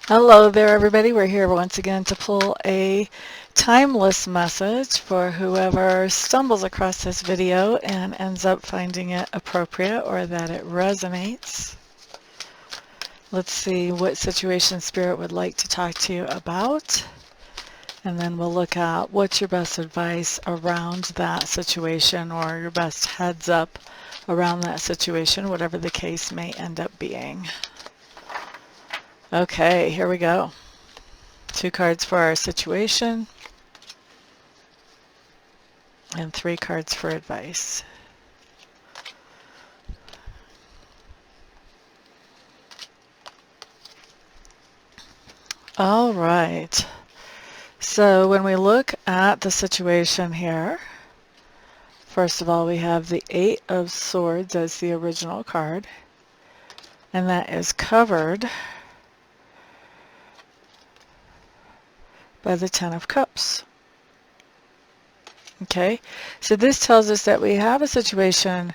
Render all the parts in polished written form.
Hello there, everybody. We're here once again to pull a timeless message for whoever stumbles across this video and ends up finding it appropriate or that it resonates. Let's see what situation Spirit would like to talk to you about, and then we'll look at what's your best advice around that situation or your best heads up around that situation, whatever the case may end up being. Okay, here we go. 2 cards for our situation and 3 cards for advice. All right. So when we look at the situation here, first of all, we have the 8 of Swords as the original card, and that is covered by the 10 of Cups. Okay, so this tells us that we have a situation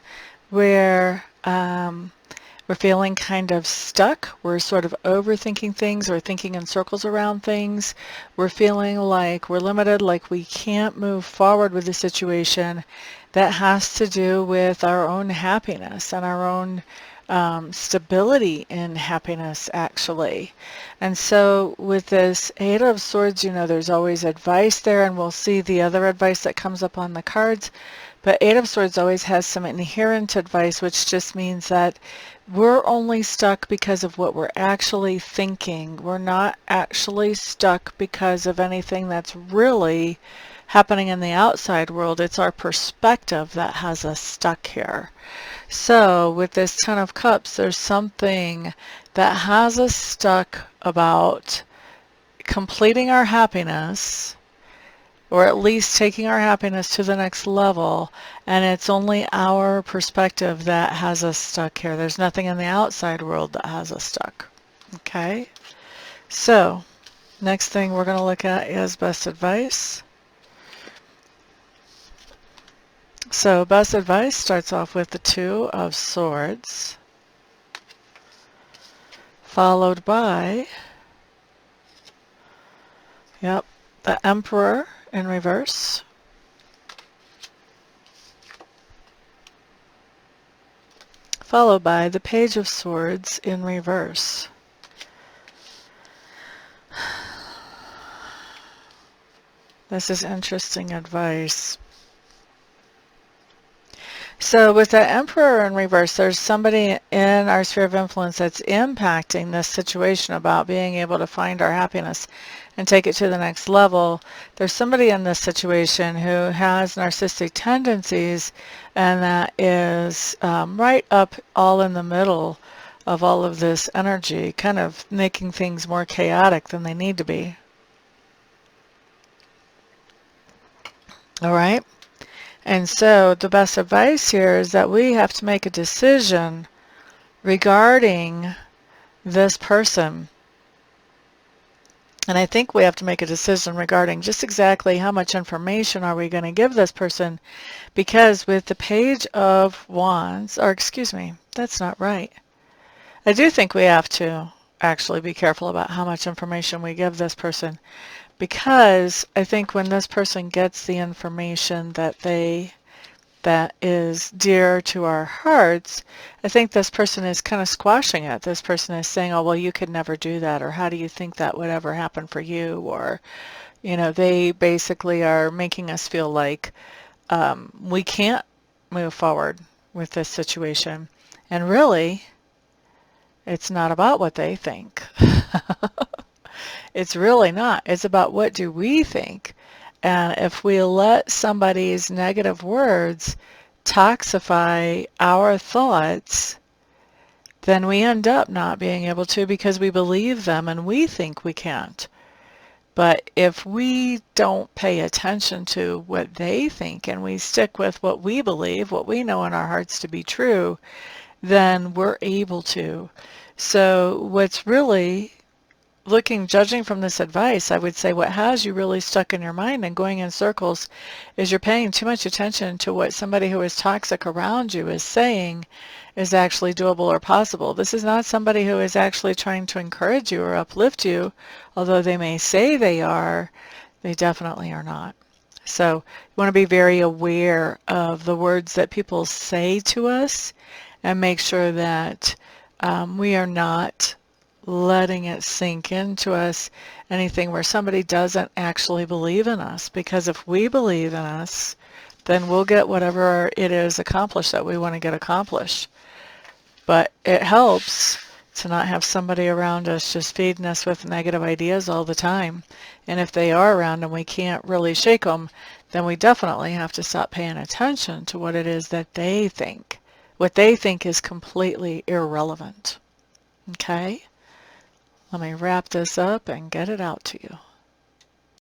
where we're feeling kind of stuck. We're sort of overthinking things or thinking in circles around things. We're feeling like we're limited, like we can't move forward with the situation. That has to do with our own happiness and our own stability in happiness, actually. And so with this 8 of Swords, you know, there's always advice there, and we'll see the other advice that comes up on the cards. But 8 of Swords always has some inherent advice, which just means that we're only stuck because of what we're actually thinking. We're not actually stuck because of anything that's really happening in the outside world. It's our perspective that has us stuck here. So with this 10 of Cups, there's something that has us stuck about completing our happiness, or at least taking our happiness to the next level, and it's only our perspective that has us stuck here. There's nothing in the outside world that has us stuck. Okay? So, next thing we're going to look at is best advice. So, best advice starts off with the 2 of Swords, followed by, the Emperor in reverse, followed by the Page of Swords in reverse. This is interesting advice. So with the Emperor in reverse, there's somebody in our sphere of influence that's impacting this situation about being able to find our happiness and take it to the next level. There's somebody in this situation who has narcissistic tendencies, and that is right up all in the middle of all of this energy, kind of making things more chaotic than they need to be. All right? And so the best advice here is that we have to make a decision regarding this person. And I think we have to make a decision regarding just exactly how much information are we going to give this person, because with the Page of Wands, or excuse me, that's not right. I do think we have to actually be careful about how much information we give this person, because I think when this person gets the information that is dear to our hearts, I think this person is kind of squashing it. This person is saying, oh, well, you could never do that, or how do you think that would ever happen for you? Or, you know, they basically are making us feel like we can't move forward with this situation. And really, it's not about what they think. It's really not. It's about what do we think. And if we let somebody's negative words toxify our thoughts, then we end up not being able to, because we believe them and we think we can't. But if we don't pay attention to what they think and we stick with what we believe, what we know in our hearts to be true, then we're able to. So what's really judging from this advice, I would say what has you really stuck in your mind and going in circles is you're paying too much attention to what somebody who is toxic around you is saying is actually doable or possible. This is not somebody who is actually trying to encourage you or uplift you, although they may say they are, they definitely are not. So you want to be very aware of the words that people say to us and make sure that we are not letting it sink into us anything where somebody doesn't actually believe in us. Because if we believe in us, then we'll get whatever it is accomplished that we want to get accomplished. But it helps to not have somebody around us just feeding us with negative ideas all the time. And if they are around and we can't really shake them, then we definitely have to stop paying attention to what it is that they think. What they think is completely irrelevant. Okay? Let me wrap this up and get it out to you.